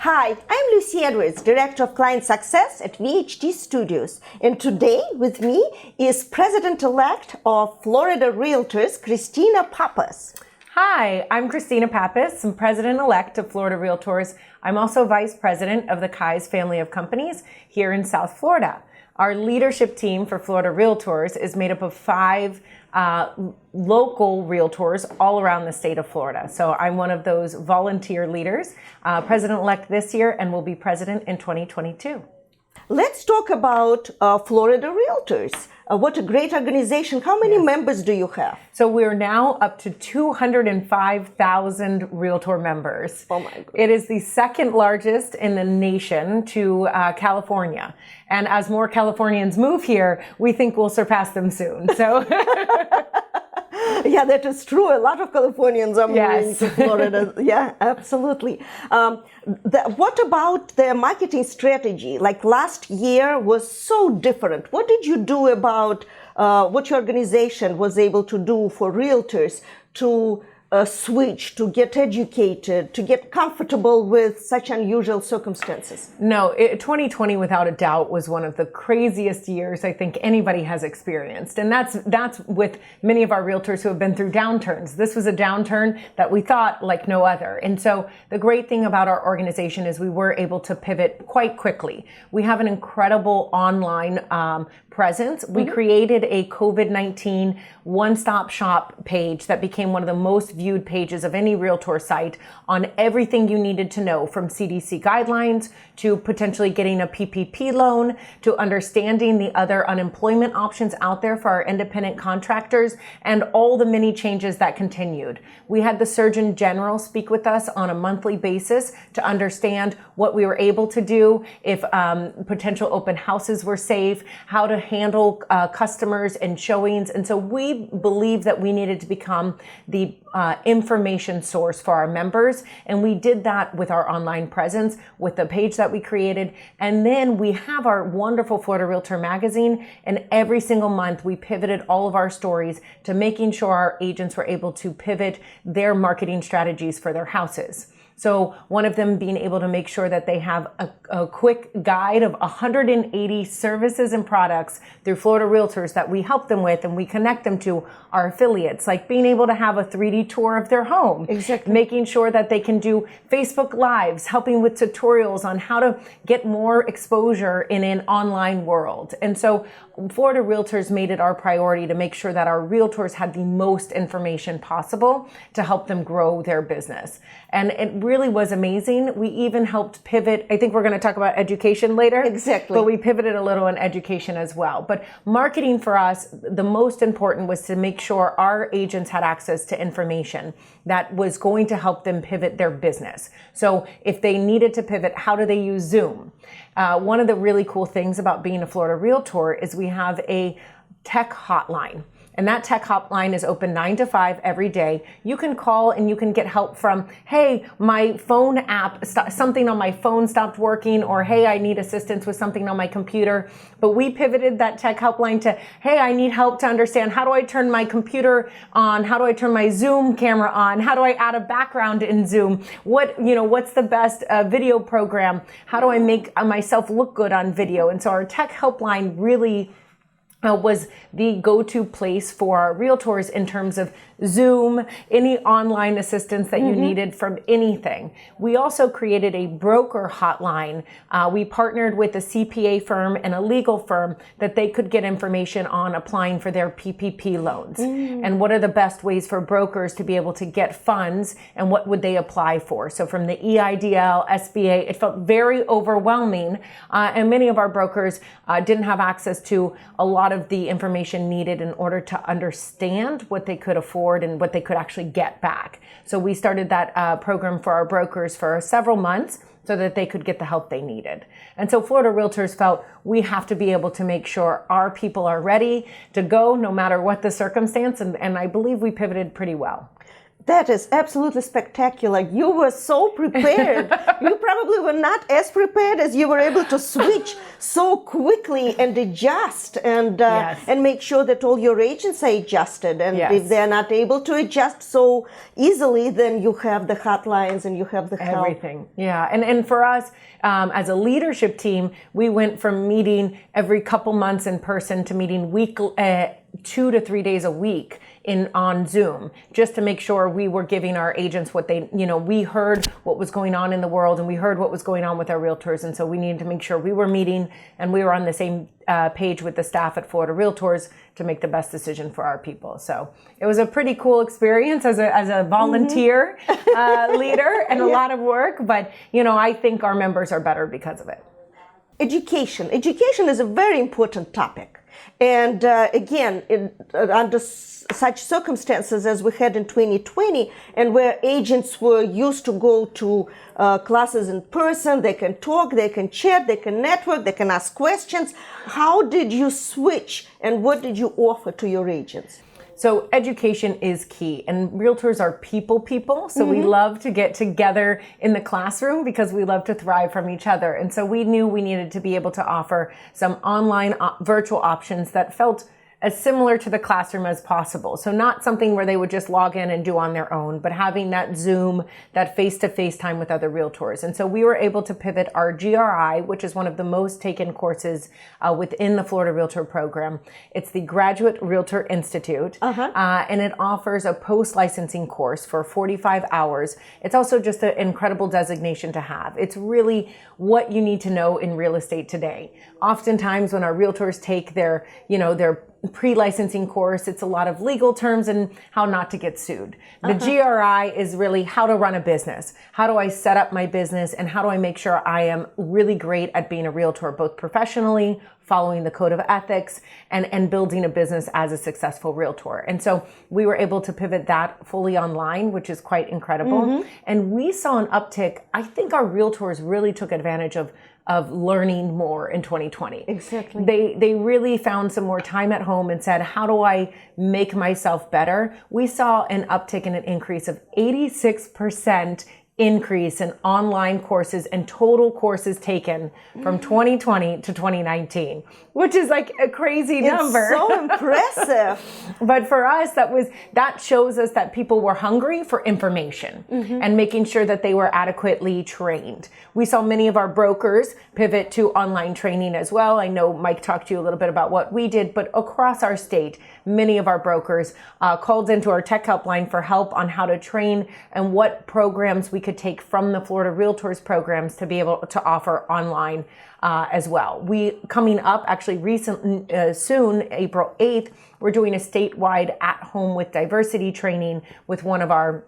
Hi, I'm Lucy Edwards, Director of Client Success at VHT Studios. And today with me is President-elect of Florida Realtors, Christina Pappas. Hi, I'm Christina Pappas. I'm President-elect of Florida Realtors. I'm also Vice President of the Kai's family of companies here in South Florida. Our leadership team for Florida Realtors is made up of 5 local realtors all around the state of Florida. So I'm one of those volunteer leaders, President-elect this year, and will be President in 2022. Let's talk about Florida Realtors. What a great organization. How many members do you have? So we're now up to 205,000 realtor members. Oh my goodness. It is the second largest in the nation to California. And as more Californians move here, we think we'll surpass them soon. So yeah, that is true. A lot of Californians are moving to Florida. Yeah, absolutely. What about the marketing strategy? Like last year was so different. What did you do about what your organization was able to do for realtors to switch, to get educated, to get comfortable with such unusual circumstances? No, 2020 without a doubt was one of the craziest years I think anybody has experienced. And that's with many of our realtors who have been through downturns. This was a downturn that we thought like no other. And so the great thing about our organization is we were able to pivot quite quickly. We have an incredible online presence. We created a COVID-19 one-stop shop page that became one of the most viewed pages of any realtor site on everything you needed to know, from CDC guidelines to potentially getting a PPP loan to understanding the other unemployment options out there for our independent contractors and all the many changes that continued. We had the Surgeon General speak with us on a monthly basis to understand what we were able to do, if potential open houses were safe, how to handle customers and showings. And so we believed that we needed to become the information source for our members. And we did that with our online presence, with the page that we created. And then we have our wonderful Florida Realtor magazine. And every single month we pivoted all of our stories to making sure our agents were able to pivot their marketing strategies for their houses. So one of them being able to make sure that they have a quick guide of 180 services and products through Florida Realtors that we help them with, and we connect them to our affiliates, like being able to have a 3D tour of their home. Exactly. Making sure that they can do Facebook Lives, helping with tutorials on how to get more exposure in an online world. And so Florida Realtors made it our priority to make sure that our realtors had the most information possible to help them grow their business. And it really was amazing. We even helped pivot. I think we're going to talk about education later. Exactly. But we pivoted a little in education as well. But marketing for us, the most important was to make sure our agents had access to information that was going to help them pivot their business. So if they needed to pivot, how do they use Zoom? One of the really cool things about being a Florida Realtor is we have a tech hotline. And that tech hotline is open 9 to 5 every day. You can call and you can get help from, hey, my phone app, something on my phone stopped working, or hey, I need assistance with something on my computer. But we pivoted that tech helpline to, hey, I need help to understand, how do I turn my computer on? How do I turn my Zoom camera on? How do I add a background in Zoom? What's the best video program? How do I make myself look good on video? And so our tech helpline really was the go-to place for our realtors in terms of Zoom, any online assistance that you needed from anything. We also created a broker hotline. We partnered with a CPA firm and a legal firm that they could get information on applying for their PPP loans. And what are the best ways for brokers to be able to get funds, and what would they apply for? So from the EIDL, SBA, it felt very overwhelming. And many of our brokers didn't have access to a lot of the information needed in order to understand what they could afford and what they could actually get back. So we started that program for our brokers for several months so that they could get the help they needed. And so Florida Realtors felt we have to be able to make sure our people are ready to go no matter what the circumstance. And I believe we pivoted pretty well. That is absolutely spectacular. You were so prepared. You probably were not as prepared as you were able to switch so quickly and adjust and make sure that all your agents are adjusted. And if they're not able to adjust so easily, then you have the hotlines and you have the help. Everything. Yeah. And for us, as a leadership team, we went from meeting every couple months in person to meeting 2 to 3 days a week on Zoom, just to make sure we were giving our agents what they, we heard what was going on in the world and we heard what was going on with our realtors. And so we needed to make sure we were meeting and we were on the same page with the staff at Florida Realtors to make the best decision for our people. So it was a pretty cool experience as a volunteer leader and a lot of work. But, I think our members are better because of it. Education is a very important topic. And again, under such circumstances as we had in 2020, and where agents were used to go to classes in person, they can talk, they can chat, they can network, they can ask questions. How did you switch, and what did you offer to your agents? So education is key, and realtors are people. So we love to get together in the classroom because we love to thrive from each other. And so we knew we needed to be able to offer some online virtual options that felt as similar to the classroom as possible. So not something where they would just log in and do on their own, but having that Zoom, that face-to-face time with other realtors. And so we were able to pivot our GRI, which is one of the most taken courses within the Florida Realtor program. It's the Graduate Realtor Institute, and it offers a post-licensing course for 45 hours. It's also just an incredible designation to have. It's really what you need to know in real estate today. Oftentimes when our realtors take their pre-licensing course, it's a lot of legal terms and how not to get sued. The GRI is really how to run a business. How do I set up my business, and how do I make sure I am really great at being a realtor, both professionally, following the code of ethics, and building a business as a successful realtor. And so we were able to pivot that fully online, which is quite incredible. And we saw an uptick. I think our realtors really took advantage of learning more in 2020. Exactly. They really found some more time at home and said, how do I make myself better? We saw an uptick and an increase of 86% increase in online courses and total courses taken from 2020 to 2019, which is like a crazy number. It's so impressive. But for us, that shows us that people were hungry for information and making sure that they were adequately trained. We saw many of our brokers pivot to online training as well. I know Mike talked to you a little bit about what we did, but across our state, many of our brokers called into our tech helpline for help on how to train and what programs we could take from the Florida Realtors programs to be able to offer online as well. We coming up actually soon, April 8th, we're doing a statewide at home with diversity training with one of our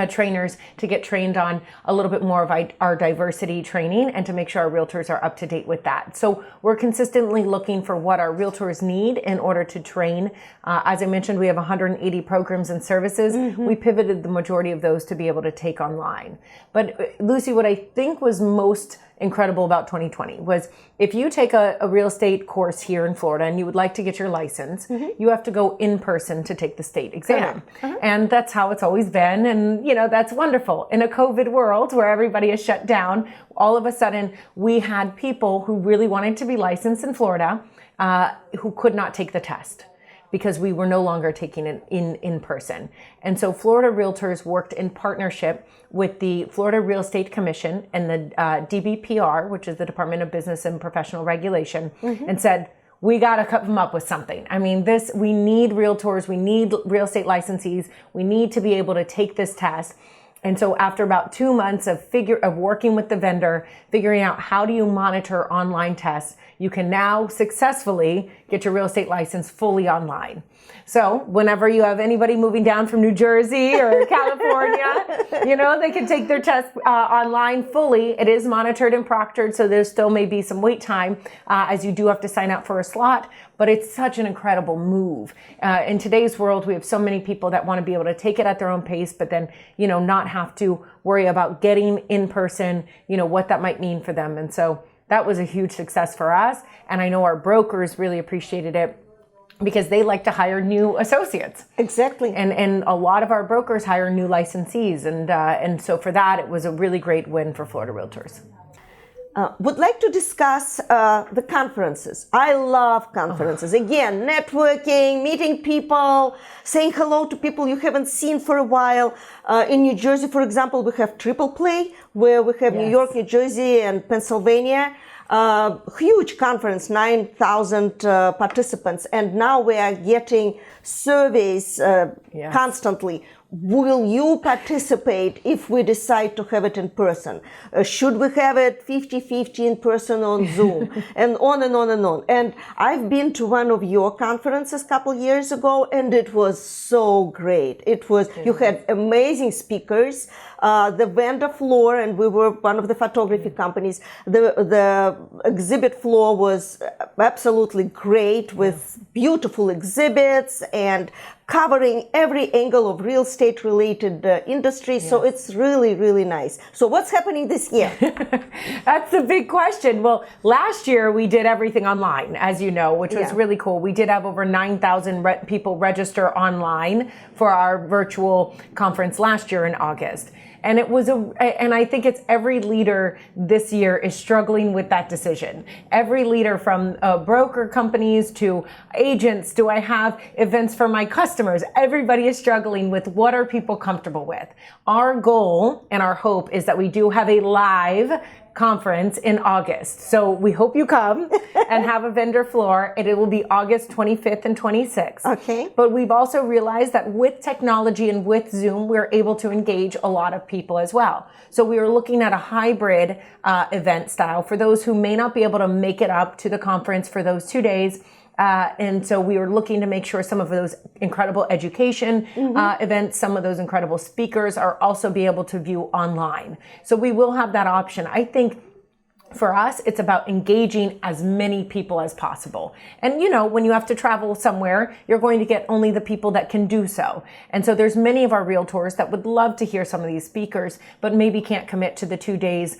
trainers to get trained on a little bit more of our diversity training and to make sure our realtors are up to date with that. So we're consistently looking for what our realtors need in order to train. As I mentioned, we have 180 programs and services. We pivoted the majority of those to be able to take online. But Lucy, what I think was most incredible about 2020 was if you take a real estate course here in Florida and you would like to get your license, you have to go in person to take the state exam. And that's how it's always been. And, that's wonderful. In a COVID world where everybody is shut down, all of a sudden we had people who really wanted to be licensed in Florida who could not take the test, because we were no longer taking it in person. And so Florida Realtors worked in partnership with the Florida Real Estate Commission and the DBPR, which is the Department of Business and Professional Regulation, and said, we got to come up with something. I mean, we need realtors, we need real estate licensees, we need to be able to take this test. And so after about 2 months of working with the vendor, figuring out how do you monitor online tests, you can now successfully get your real estate license fully online. So whenever you have anybody moving down from New Jersey or California, they can take their test online fully. It is monitored and proctored, so there still may be some wait time as you do have to sign up for a slot, but it's such an incredible move. In today's world, we have so many people that want to be able to take it at their own pace, but then, not have to worry about getting in person, what that might mean for them. And so that was a huge success for us. And I know our brokers really appreciated it because they like to hire new associates. Exactly. And a lot of our brokers hire new licensees. And so for that, it was a really great win for Florida Realtors. Would like to discuss the conferences. I love conferences. Again, networking, meeting people, saying hello to people you haven't seen for a while. In New Jersey, for example, we have Triple Play, where we have New York, New Jersey, and Pennsylvania. Huge conference, 9,000 participants. And now we are getting surveys constantly. Will you participate if we decide to have it in person? Should we have it 50-50 in person on Zoom? And on and on and on. And I've been to one of your conferences a couple years ago, and it was so great. It was, you had amazing speakers, the vendor floor, and we were one of the photography companies. The exhibit floor was absolutely great with beautiful exhibits and covering every angle of real estate related industry. So it's really, really nice. So what's happening this year? That's the big question. Well, last year we did everything online, as you know, which was really cool. We did have over 9,000 people register online for our virtual conference last year in August. And it was and I think it's every leader this year is struggling with that decision. Every leader, from broker companies to agents, do I have events for my customers? Everybody is struggling with what are people comfortable with. Our goal and our hope is that we do have a live conference in August. So we hope you come and have a vendor floor, and it will be August 25th and 26th. Okay. But we've also realized that with technology and with Zoom, we're able to engage a lot of people as well. So we are looking at a hybrid event style for those who may not be able to make it up to the conference for those 2 days. And so we were looking to make sure some of those incredible education events, some of those incredible speakers are also be able to view online. So we will have that option. I think for us, it's about engaging as many people as possible. And you know, when you have to travel somewhere, you're going to get only the people that can do so. And so there's many of our realtors that would love to hear some of these speakers, but maybe can't commit to the 2 days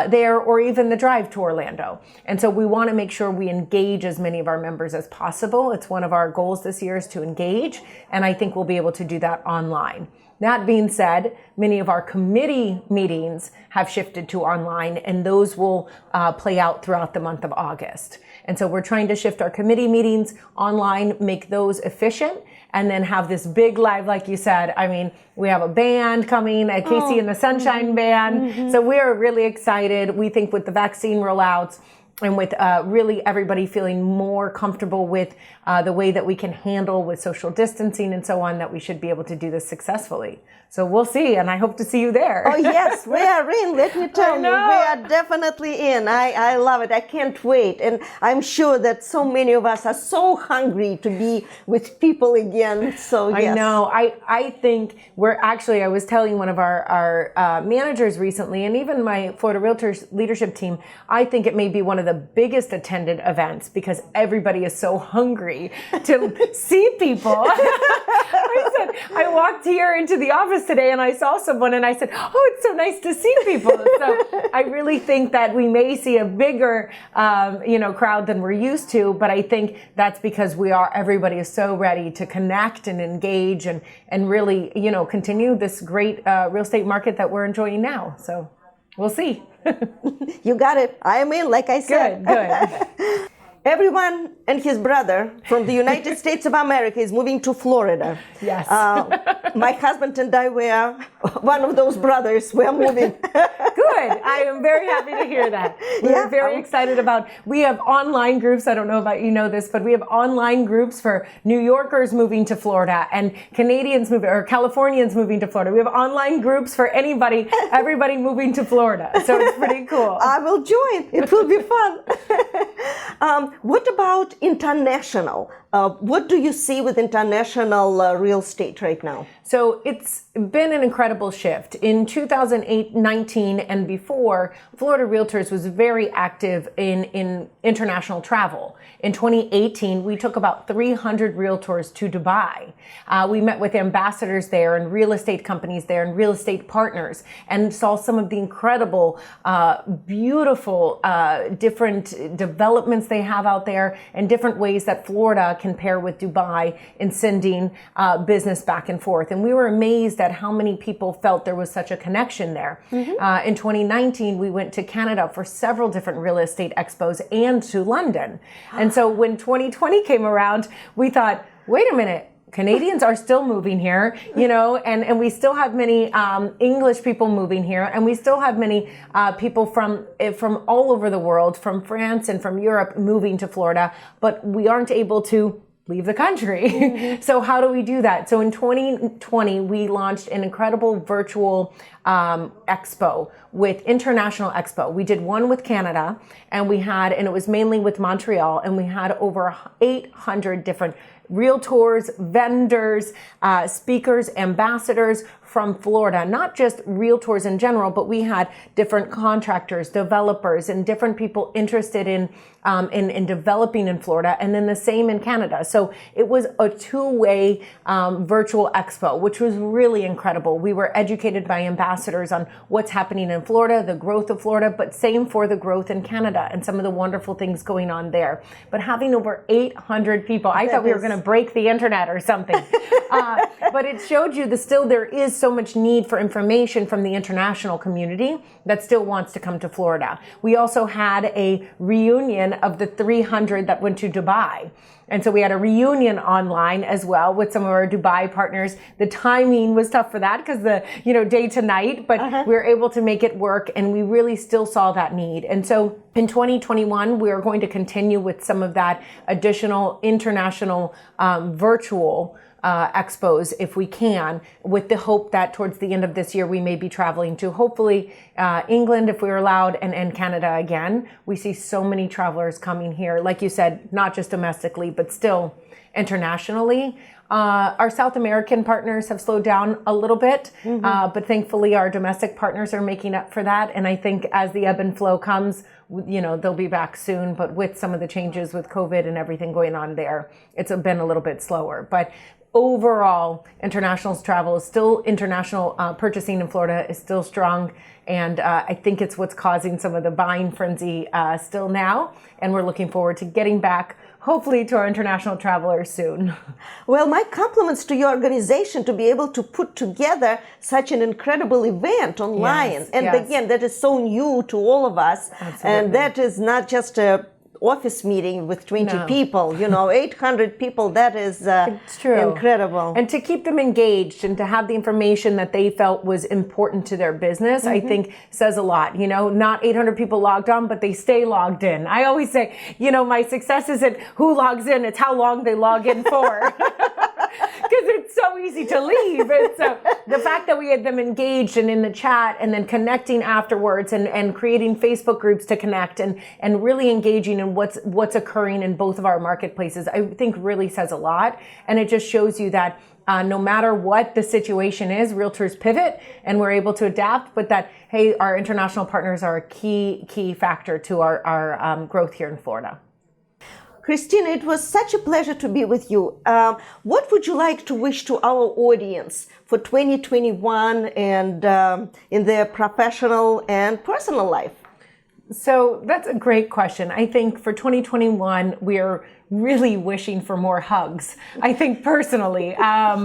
there or even the drive to Orlando. And so we want to make sure we engage as many of our members as possible. It's one of our goals this year is to engage, and I think we'll be able to do that online. That being said, many of our committee meetings have shifted to online, and those will play out throughout the month of August. And so we're trying to shift our committee meetings online, make those efficient, and then have this big live, like you said. I mean, we have a band coming, a Casey and the Sunshine Band. So we are really excited. We think with the vaccine rollouts, and with really everybody feeling more comfortable with the way that we can handle with social distancing and so on, that we should be able to do this successfully. So we'll see, and I hope to see you there. Oh yes, we are in, let me tell you. We are definitely in. I love it. I can't wait. And I'm sure that so many of us are so hungry to be with people again. So yes. I know. I think we're actually, I was telling one of our managers recently, and even my Florida Realtors leadership team, I think it may be one of the biggest attended events because everybody is so hungry to see people. I walked here into the office today and I saw someone and I said, oh, it's so nice to see people. So I really think that we may see a bigger, crowd than we're used to, but I think that's because everybody is so ready to connect and engage and really, continue this great real estate market that we're enjoying now. So we'll see. You got it. I am in, like I said. Good. Everyone and his brother from the United States of America is moving to Florida. Yes. My husband and I were one of those brothers. We're moving. Good. I am very happy to hear that. We're very excited we have online groups. I don't know about this, but we have online groups for New Yorkers moving to Florida and Canadians moving, or Californians moving to Florida. We have online groups for everybody moving to Florida. So it's pretty cool. I will join. It will be fun. What about international? What do you see with international real estate right now? So it's been an incredible shift. In 2019 and before, Florida Realtors was very active in international travel. In 2018, we took about 300 realtors to Dubai. We met with ambassadors there and real estate companies there and real estate partners and saw some of the incredible, beautiful, different developments they have out there and different ways that Florida can pair with Dubai in sending business back and forth. And we were amazed at how many people felt there was such a connection there. In 2019, we went to Canada for several different real estate expos and to London. And so when 2020 came around, we thought, wait a minute, Canadians are still moving here, and we still have many English people moving here, and we still have many people from all over the world, from France and from Europe moving to Florida, but we aren't able to leave the country. So how do we do that? So in 2020, we launched an incredible virtual expo with International Expo. We did one with Canada, and it was mainly with Montreal, and we had over 800 different realtors, vendors, speakers, ambassadors from Florida, not just realtors in general, but we had different contractors, developers, and different people interested in developing in Florida, and then the same in Canada. So it was a two-way virtual expo, which was really incredible. We were educated by ambassadors on what's happening in Florida, the growth of Florida, but same for the growth in Canada and some of the wonderful things going on there. But having over 800 people, I thought we were going to break the internet or something. But it showed you there is so much need for information from the international community that still wants to come to Florida. We also had a reunion of the 300 that went to Dubai. And so we had a reunion online as well with some of our Dubai partners. The timing was tough for that because day to night, but we were able to make it work, and we really still saw that need. And so in 2021, we are going to continue with some of that additional international virtual expos if we can, with the hope that towards the end of this year we may be traveling to hopefully England if we're allowed, and Canada again. We see so many travelers coming here, like you said, not just domestically but still internationally. Our South American partners have slowed down a little bit, but thankfully our domestic partners are making up for that. And I think as the ebb and flow comes, they'll be back soon. But with some of the changes with COVID and everything going on there, it's been a little bit slower. But overall, international purchasing in Florida is still strong. And I think it's what's causing some of the buying frenzy still now. And we're looking forward to getting back, hopefully, to our international travelers soon. Well, my compliments to your organization to be able to put together such an incredible event online. Again, that is so new to all of us. Absolutely. And that is not just a office meeting with 20 people, 800 people, that is it's true. Incredible. And to keep them engaged and to have the information that they felt was important to their business, I think says a lot. Not 800 people logged on, but they stay logged in. I always say, my success isn't who logs in, it's how long they log in for. Because it's so easy to leave. And so the fact that we had them engaged and in the chat and then connecting afterwards and creating Facebook groups to connect and really engaging in what's occurring in both of our marketplaces, I think really says a lot. And it just shows you that no matter what the situation is, realtors pivot and we're able to adapt, but that, hey, our international partners are a key factor to our growth here in Florida. Christina, it was such a pleasure to be with you. What would you like to wish to our audience for 2021 and in their professional and personal life? So that's a great question. I think for 2021, we're really wishing for more hugs. I think personally,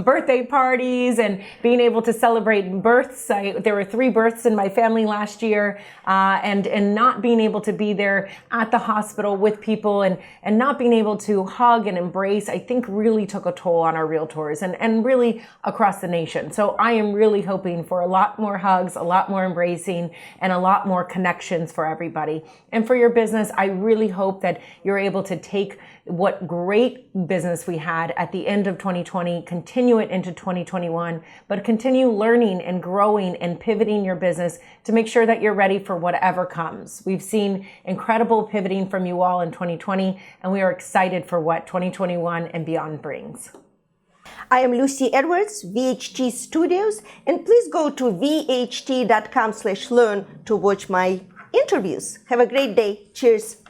birthday parties and being able to celebrate births. There were 3 births in my family last year, and not being able to be there at the hospital with people and not being able to hug and embrace, I think really took a toll on our realtors and really across the nation. So I am really hoping for a lot more hugs, a lot more embracing, and a lot more connections for everybody. And for your business, I really hope that you're able to take what great business we had at the end of 2020, continue it into 2021, but continue learning and growing and pivoting your business to make sure that you're ready for whatever comes. We've seen incredible pivoting from you all in 2020, and we are excited for what 2021 and beyond brings. I am Lucy Edwards, VHT Studios, and please go to vht.com/learn to watch my interviews. Have a great day. Cheers.